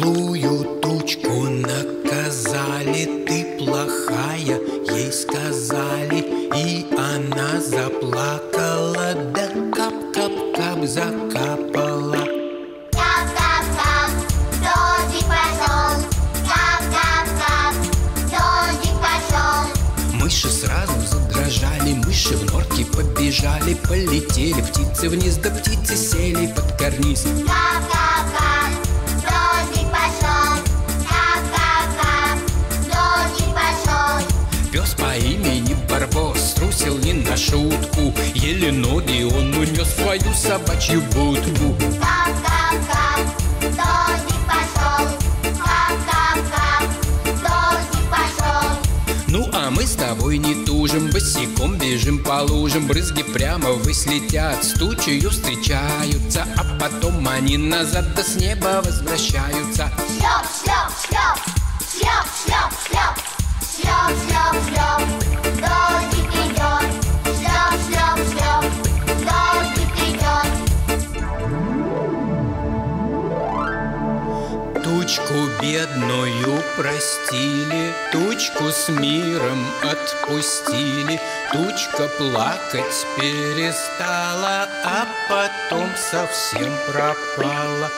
Злую тучку наказали, ты плохая, ей сказали, и она заплакала, да кап-кап-кап закапала. Кап-кап-кап, дождик пошел, кап-кап-кап, дождик пошел. Мыши сразу задрожали, мыши в норке побежали, полетели птицы вниз, да птицы сели под карниз. Кап-кап-кап, дождик пошел, кап-кап-кап, дождик пошел. Пес по имени Барбос струсил не на шутку, еле ноги он унес в свою собачью будку. Кап-кап-кап, дождик пошел, кап-кап-кап, дождик пошел. Ну а мы с тобой не тужим, босиком бежим по лужам, брызги прямо ввысь летят, с тучею встречаются, а потом они назад да с неба возвращаются. Шлеп, шлеп, шлеп, шлеп, шлеп, шлеп, шлеп, шлеп, шлеп, дождик идет, шлеп, шлеп, шлеп, дождик идет. Тучку бедную простили, тучку с миром отпустили, тучка плакать перестала, а потом совсем пропала.